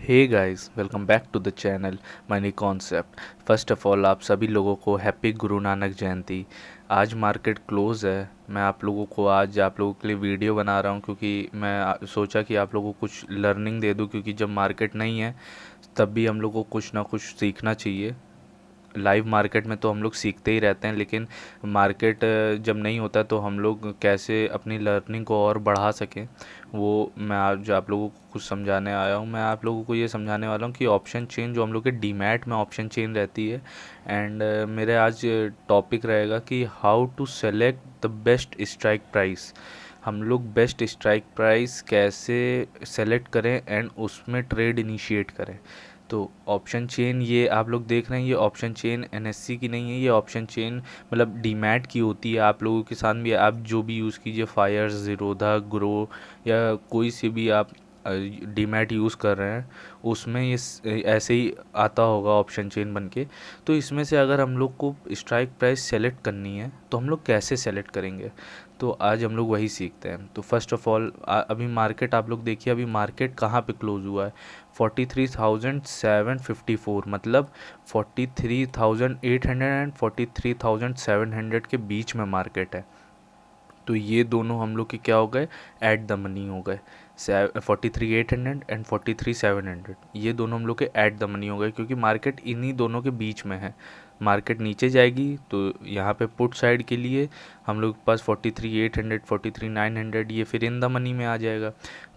Hey guys, welcome back to the channel Money Concept. First of all आप सभी लोगों को हैप्पी गुरु नानक जयंती। आज मार्केट क्लोज़ है। मैं आप लोगों को आज आप लोगों के लिए वीडियो बना रहा हूँ क्योंकि मैं सोचा कि आप लोगों को कुछ लर्निंग दे दूँ, क्योंकि जब मार्केट नहीं है तब भी हम लोग को कुछ ना कुछ सीखना चाहिए। लाइव मार्केट में तो हम लोग सीखते ही रहते हैं, लेकिन मार्केट जब नहीं होता तो हम लोग कैसे अपनी लर्निंग को और बढ़ा सकें, वो मैं आज आप लोगों को कुछ समझाने आया हूँ। मैं आप लोगों को ये समझाने वाला हूँ कि ऑप्शन चेन जो हम लोग के डीमैट में ऑप्शन चेन रहती है, एंड मेरे आज टॉपिक रहेगा कि how to select the best strike price. हम लोग बेस्ट स्ट्राइक प्राइस कैसे सेलेक्ट करें एंड उसमें ट्रेड इनिशिएट करें। तो ऑप्शन चेन ये आप लोग देख रहे हैं, ये ऑप्शन चेन एनएससी की नहीं है, ये ऑप्शन चेन मतलब डीमैट की होती है। आप लोगों के साथ भी आप जो भी यूज़ कीजिए, फायर्स, ज़ीरोधा, ग्रो या कोई सी भी आप डीमैट यूज़ कर रहे हैं, उसमें ये ऐसे ही आता होगा ऑप्शन चेन बन के। तो इसमें से अगर हम लोग को स्ट्राइक प्राइस सेलेक्ट करनी है तो हम लोग कैसे सेलेक्ट करेंगे, तो आज हम लोग वही सीखते हैं। तो फर्स्ट ऑफ ऑल अभी मार्केट आप लोग देखिए, अभी मार्केट कहाँ पे क्लोज हुआ है। 43,754, मतलब 43,800 एंड 43,700 के बीच में मार्केट है। तो ये दोनों हम लोग के क्या हो गए, एट द मनी हो गए। 43,800 एंड 43,700 ये दोनों हम लोग के एट द मनी हो गए, क्योंकि मार्केट इन्हीं दोनों के बीच में है। मार्केट नीचे जाएगी तो यहाँ पे पुट साइड के लिए हम लोग के पास 43,800 43,900 ये फिर इन द मनी में आ जाएगा।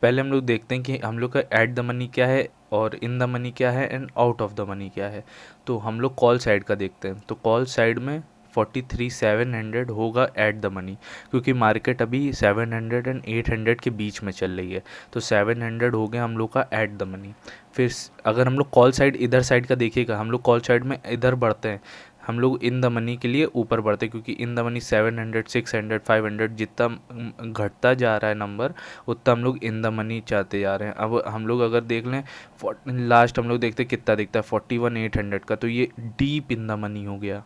पहले हम लोग देखते हैं कि हम लोग का एट द मनी क्या है और इन द मनी क्या है and out of the money क्या है। तो हम लोग कॉल साइड का देखते हैं। तो कॉल साइड में 43,700 होगा एट द मनी, क्योंकि मार्केट अभी 700 एंड 800 के बीच में चल रही है। तो 700 हो गया हम लोग का एट द मनी। फिर अगर हम लोग कॉल साइड इधर साइड का देखिएगा, हम लोग कॉल साइड में इधर बढ़ते हैं, हम लोग इन द मनी के लिए ऊपर बढ़ते हैं, क्योंकि इन द मनी 700 600 500 जितना घटता जा रहा है नंबर, उतना हम लोग इन द मनी चाहते जा रहे हैं। अब हम लोग अगर देख लें लास्ट हम लोग देखते हैं कितना दिखता है 41,800 का, तो ये डीप इन द मनी हो गया।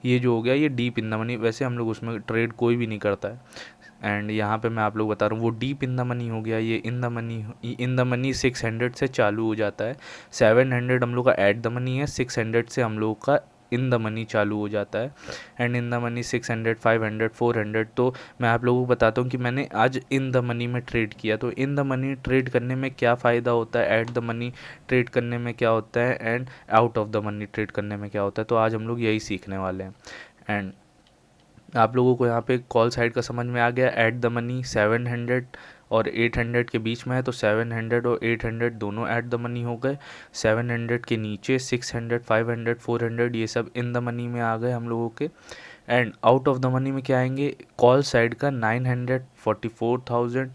ये जो हो गया ये डीप इन द मनी। वैसे हम लोग उसमें ट्रेड कोई भी नहीं करता है, एंड यहाँ पे मैं आप लोग बता रहा हूँ वो डीप इन द मनी हो गया। ये इन द मनी 600 से चालू हो जाता है। 700 हम लोग का एट द मनी है, 600 से हम लोग का इन द मनी चालू हो जाता है। And in the money 600 500 400। तो मैं आप लोगों को बताता हूँ कि मैंने आज इन द मनी में ट्रेड किया। तो इन द मनी ट्रेड करने में क्या फ़ायदा होता है, एट द मनी ट्रेड करने में क्या होता है, and out of the money trade करने में क्या होता है। तो आज हम लोग यही सीखने वाले हैं। एंड आप लोगों को यहाँ पे कॉल साइड का समझ में आ गया। एट द मनी 700 और 800 के बीच में है, तो 700 और 800 दोनों एट द मनी हो गए। 700 के नीचे 600 500 400 ये सब इन द मनी में आ गए हम लोगों के। And out of the money में क्या आएंगे, कॉल साइड का 900 44,000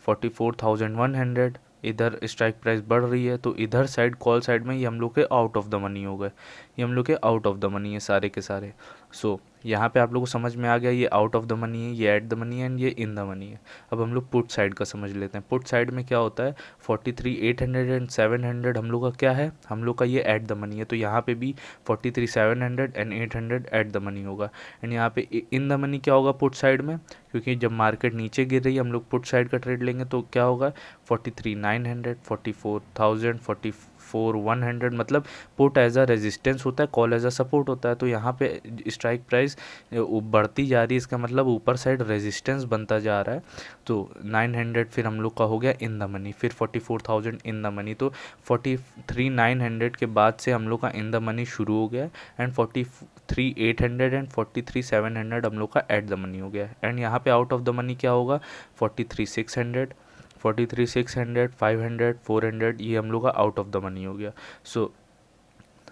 44,100। इधर स्ट्राइक प्राइस बढ़ रही है, तो इधर साइड कॉल साइड में ये हम लोग के आउट ऑफ द मनी हो गए। ये हम लोग के आउट ऑफ द मनी है सारे के सारे। सो यहाँ पे आप लोगों को समझ में आ गया, ये आउट ऑफ द मनी है, ये एट द मनी है एंड ये इन द मनी है। अब हम लोग पुट साइड का समझ लेते हैं। पुट साइड में क्या होता है, 43,800 एंड 700 हम लोग का क्या है, हम लोग का ये एट द मनी है। तो यहाँ पे भी 43,700 एंड 800 एट द मनी होगा। एंड यहाँ पे इन द मनी क्या होगा पुट साइड में, क्योंकि जब मार्केट नीचे गिर रही है हम लोग पुट साइड का ट्रेड लेंगे, तो क्या होगा 43,900 44,000 44,100। मतलब पुट एज अ रेजिस्टेंस होता है, कॉल एज अ सपोर्ट होता है। तो यहाँ पे स्ट्राइक प्राइस बढ़ती जा रही है, इसका मतलब ऊपर साइड रेजिस्टेंस बनता जा रहा है। तो 900 फिर हम लोग का हो गया इन द मनी, फिर 44,000 इन द मनी। तो 43,900 के बाद से हम लोग का इन द मनी शुरू हो गया। एंड 43,800 एंड 43,700 हम लोग का एट द मनी हो गया। एंड यहाँ पे आउट ऑफ द मनी क्या होगा, 43,600 43,600 500 400 ये हम लोग का आउट ऑफ द मनी हो गया। सो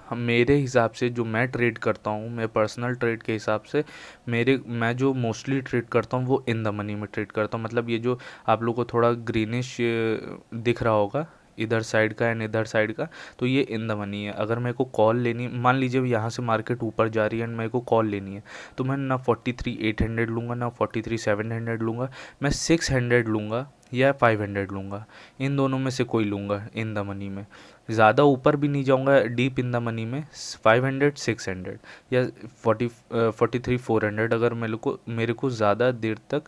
हम मेरे हिसाब से जो मैं ट्रेड करता हूँ, मैं पर्सनल ट्रेड के हिसाब से मैं जो मोस्टली ट्रेड करता हूँ वो इन द मनी में ट्रेड करता हूँ। मतलब ये जो आप लोग को थोड़ा ग्रीनिश दिख रहा होगा इधर साइड का एंड इधर साइड का, तो ये इन द मनी है। अगर मेरे को कॉल लेनी, मान लीजिए यहाँ से मार्केट ऊपर जा रही है एंड मेरे को कॉल लेनी है, तो मैं ना 43,800 लूँगा ना 43,700 लूँगा, मैं 600 लूँगा या 500 लूँगा। इन दोनों में से कोई लूँगा इन द मनी में। ज़्यादा ऊपर भी नहीं जाऊँगा डीप इन द मनी में। 500 600 या 43 400 अगर मेरे को ज़्यादा देर तक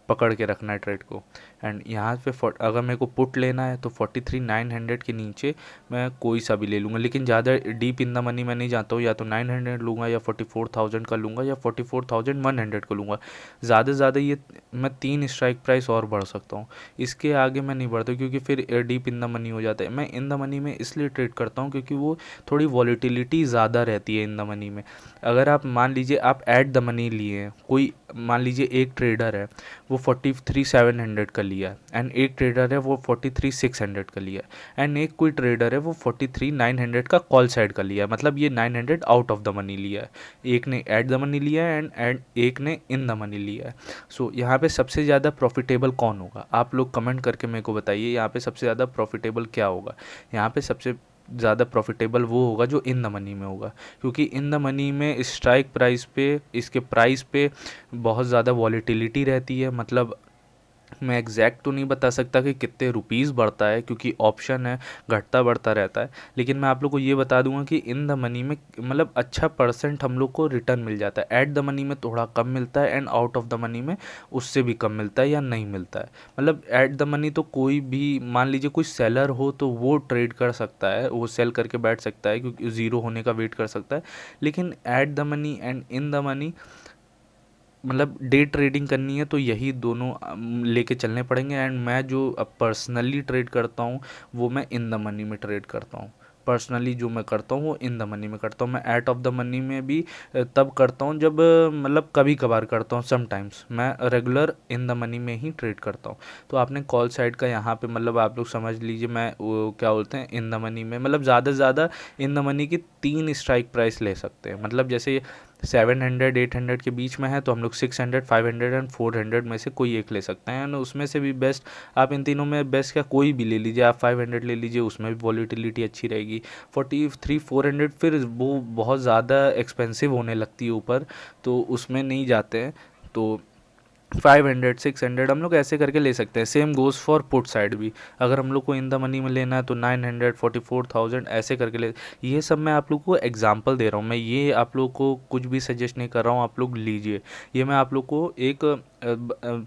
पकड़ के रखना है ट्रेड को। एंड यहाँ पे अगर मेरे को पुट लेना है तो 43,900 के नीचे मैं कोई सा भी ले लूँगा, लेकिन ज़्यादा डीप इन द मनी मैं नहीं जाता हूँ, या तो 900 लूँगा या 44,000 का लूँगा या 44,100 का लूँगा। ज़्यादा से ज़्यादा ये मैं 3 स्ट्राइक प्राइस और बढ़ सकता हूँ, इसके आगे मैं नहीं बढ़ता क्योंकि फिर डीप इन द मनी हो जाता है। मैं इन द मनी में इसलिए ट्रेड करता हूँ क्योंकि वो थोड़ी वॉलीटिलिटी ज़्यादा रहती है इन द मनी में। अगर आप मान लीजिए आप एट द मनी लिए हैं, कोई मान लीजिए एक ट्रेडर है वो 43,700 का लिया है, एंड एक ट्रेडर है वो 43,600 का लिया है, एंड एक कोई ट्रेडर है वो 43,900 का कॉल साइड का लिया है, मतलब ये 900 आउट ऑफ द मनी लिया है। एक ने एट द मनी लिया है एंड एक ने इन द मनी लिया है। सो यहाँ पे सबसे ज़्यादा प्रॉफिटेबल कौन होगा, आप लोग कमेंट करके मेरे को बताइए यहाँ पे सबसे ज़्यादा प्रॉफिटेबल क्या होगा। यहाँ पे सबसे ज़्यादा प्रॉफिटेबल वो होगा जो इन द मनी में होगा, क्योंकि इन द मनी में स्ट्राइक प्राइस पे, इसके प्राइस पे बहुत ज़्यादा वॉलीटिलिटी रहती है। मतलब मैं एग्जैक्ट तो नहीं बता सकता कि कितने रुपीज़ बढ़ता है क्योंकि ऑप्शन है, घटता बढ़ता रहता है, लेकिन मैं आप लोग को ये बता दूंगा कि इन द मनी में मतलब अच्छा परसेंट हम लोग को रिटर्न मिल जाता है। ऐट द मनी में थोड़ा कम मिलता है and out of the money में उससे भी कम मिलता है या नहीं मिलता है। मतलब ऐट द मनी तो कोई भी मान लीजिए कोई सेलर हो तो वो ट्रेड कर सकता है, वो सेल करके बैठ सकता है क्योंकि ज़ीरो होने का वेट कर सकता है, लेकिन at the money and in the money मतलब डे ट्रेडिंग करनी है तो यही दोनों लेके चलने पड़ेंगे। एंड मैं जो अब पर्सनली ट्रेड करता हूँ वो मैं इन द मनी में ट्रेड करता हूँ। पर्सनली जो मैं करता हूँ वो इन द मनी में करता हूँ। मैं ऐट ऑफ द मनी में भी तब करता हूँ जब मतलब कभी कभार करता हूँ, समटाइम्स मैं रेगुलर इन द मनी में ही ट्रेड करता हूँ। तो आपने कॉल साइड का यहाँ पे मतलब आप लोग समझ लीजिए, मैं वो क्या बोलते हैं इन द मनी में मतलब ज़्यादा से ज़्यादा इन द मनी की 3 स्ट्राइक प्राइस ले सकते हैं। मतलब जैसे 700 800 के बीच में है तो हम लोग 600 500 एंड 400 में से कोई एक ले सकते हैं। एंड उसमें से भी बेस्ट आप इन तीनों में बेस्ट क्या कोई भी ले लीजिए, आप 500 ले लीजिए, उसमें भी वॉलीटिलिटी अच्छी रहेगी। 43 400 फिर वो बहुत ज़्यादा एक्सपेंसिव होने लगती है ऊपर, तो उसमें नहीं जाते हैं। तो 500 600 हम लोग ऐसे करके ले सकते हैं। Same goes for put side भी, अगर हम लोग को इन द मनी में लेना है तो 900 44,000 ऐसे करके ले। ये सब मैं आप लोग को एग्जांपल दे रहा हूँ, मैं ये आप लोग को कुछ भी सजेस्ट नहीं कर रहा हूँ, आप लोग लीजिए। ये मैं आप लोग को एक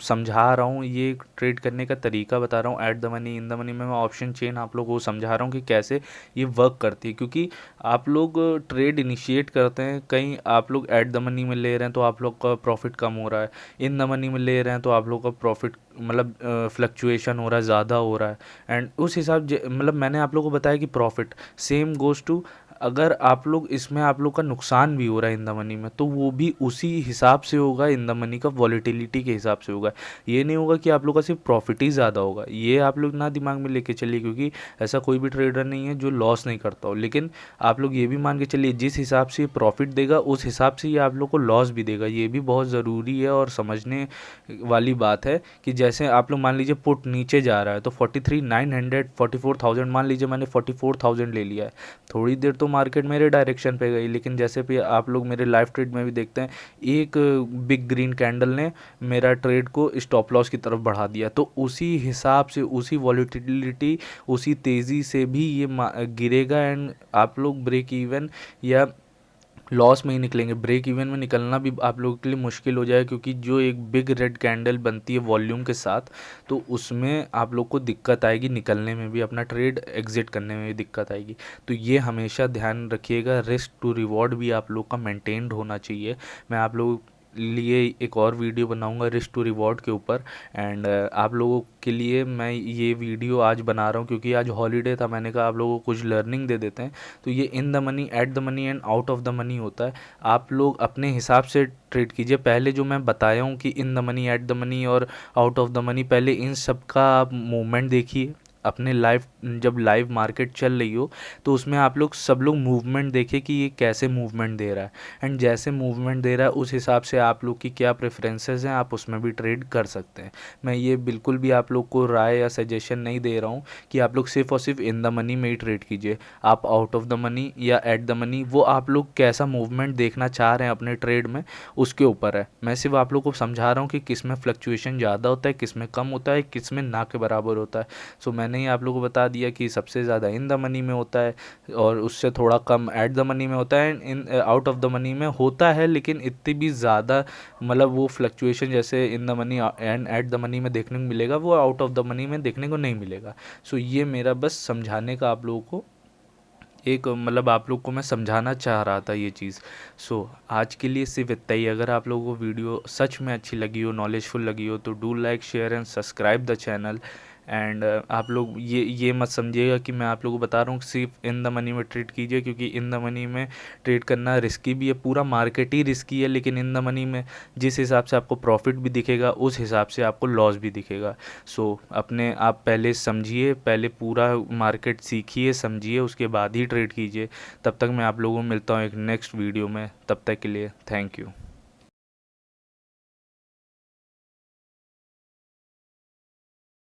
समझा रहा हूँ, ये ट्रेड करने का तरीका बता रहा हूँ। At the money in the money में मैं ऑप्शन चेन आप लोग को समझा रहा हूँ कि कैसे ये वर्क करती है, क्योंकि आप लोग ट्रेड इनिशिएट करते हैं, कहीं आप लोग ऐट द मनी में ले रहे हैं तो आप लोग का प्रॉफिट कम हो रहा है, इन द मनी में ले रहे हैं तो आप लोग का प्रॉफिट मतलब फ्लक्चुएशन हो रहा है, ज़्यादा हो रहा है। एंड उस हिसाब मतलब मैंने आप लोगों को बताया कि प्रॉफिट सेम गोज़ टू, अगर आप लोग इसमें आप लोग का नुकसान भी हो रहा है इन द मनी में तो वो भी उसी हिसाब से होगा, इन द मनी का वॉलीटिलिटी के हिसाब से होगा। ये नहीं होगा कि आप लोग का सिर्फ प्रॉफिट ही ज़्यादा होगा, ये आप लोग ना दिमाग में लेके चलिए, क्योंकि ऐसा कोई भी ट्रेडर नहीं है जो लॉस नहीं करता हो। लेकिन आप लोग ये भी मान के चलिए जिस हिसाब से प्रॉफिट देगा उस हिसाब से ये आप लोग को लॉस भी देगा, ये भी बहुत ज़रूरी है और समझने वाली बात है। कि जैसे आप लोग मान लीजिए पुट नीचे जा रहा है तो 43,900 44,000 मान लीजिए मैंने 44,000 ले लिया है, थोड़ी देर तो मार्केट मेरे डायरेक्शन पे गई, लेकिन जैसे भी आप लोग मेरे लाइव ट्रेड में भी देखते हैं एक बिग ग्रीन कैंडल ने मेरा ट्रेड को स्टॉप लॉस की तरफ बढ़ा दिया, तो उसी हिसाब से उसी वॉलीटिलिटी उसी तेज़ी से भी ये गिरेगा एंड आप लोग ब्रेक इवन या लॉस में ही निकलेंगे। ब्रेक इवन में निकलना भी आप लोगों के लिए मुश्किल हो जाए, क्योंकि जो एक बिग रेड कैंडल बनती है वॉल्यूम के साथ तो उसमें आप लोग को दिक्कत आएगी, निकलने में भी अपना ट्रेड एग्जिट करने में भी दिक्कत आएगी। तो ये हमेशा ध्यान रखिएगा, रिस्क टू रिवॉर्ड भी आप लोग का मेंटेन्ड होना चाहिए। मैं आप लोग लिए एक और वीडियो बनाऊंगा रिस्क टू रिवॉर्ड के ऊपर। एंड आप लोगों के लिए मैं ये वीडियो आज बना रहा हूँ क्योंकि आज हॉलीडे था, मैंने कहा आप लोगों को कुछ लर्निंग दे देते हैं। तो ये in the money at the money and out of the money होता है, आप लोग अपने हिसाब से ट्रेड कीजिए। पहले जो मैं बताया हूँ कि in the money at the money और आउट ऑफ द मनी, पहले इन सब का आप मूवमेंट देखिए अपने लाइव, जब लाइव मार्केट चल रही हो तो उसमें आप लोग सब लोग मूवमेंट देखिए कि ये कैसे मूवमेंट दे रहा है, एंड जैसे मूवमेंट दे रहा है उस हिसाब से आप लोग की क्या प्रेफरेंसेस हैं आप उसमें भी ट्रेड कर सकते हैं। मैं ये बिल्कुल भी आप लोग को राय या सजेशन नहीं दे रहा हूँ कि आप लोग सिर्फ और सिर्फ इन द मनी में ही ट्रेड कीजिए। आप आउट ऑफ द मनी या एट द मनी, वो आप लोग कैसा मूवमेंट देखना चाह रहे हैं अपने ट्रेड में उसके ऊपर है। मैं सिर्फ आप लोग को समझा रहा हूँ कि किस में फ्लक्चुएशन ज़्यादा होता है, किस में कम होता है, किस में ना के बराबर होता है। सो मैंने मैंने ही आप लोगों को बता दिया कि सबसे ज़्यादा इन द मनी में होता है और उससे थोड़ा कम एट द मनी में होता है, in out of the money में होता है, लेकिन इतनी भी ज़्यादा मतलब वो फ्लक्चुएशन जैसे in the money and at the money में देखने को मिलेगा वो आउट ऑफ द मनी में देखने को नहीं मिलेगा। सो ये मेरा बस समझाने का आप लोगों को एक मतलब आप लोग को मैं समझाना चाह रहा था ये चीज़। सो आज के लिए सिर्फ इतना ही। अगर आप लोगों को वीडियो सच में अच्छी लगी हो, नॉलेजफुल लगी हो, तो do like share and subscribe the channel. And आप लोग ये मत समझिएगा कि मैं आप लोगों को बता रहा हूँ सिर्फ इन द मनी में ट्रेड कीजिए, क्योंकि इन द मनी में ट्रेड करना रिस्की भी है, पूरा मार्केट ही रिस्की है। लेकिन इन द मनी में जिस हिसाब से आपको प्रॉफिट भी दिखेगा उस हिसाब से आपको लॉस भी दिखेगा। सो अपने आप पहले समझिए, पहले पूरा मार्केट सीखिए, समझिए, उसके बाद ही ट्रेड कीजिए। तब तक मैं आप लोगों को मिलता हूँ एक नेक्स्ट वीडियो में। तब तक के लिए थैंक यू।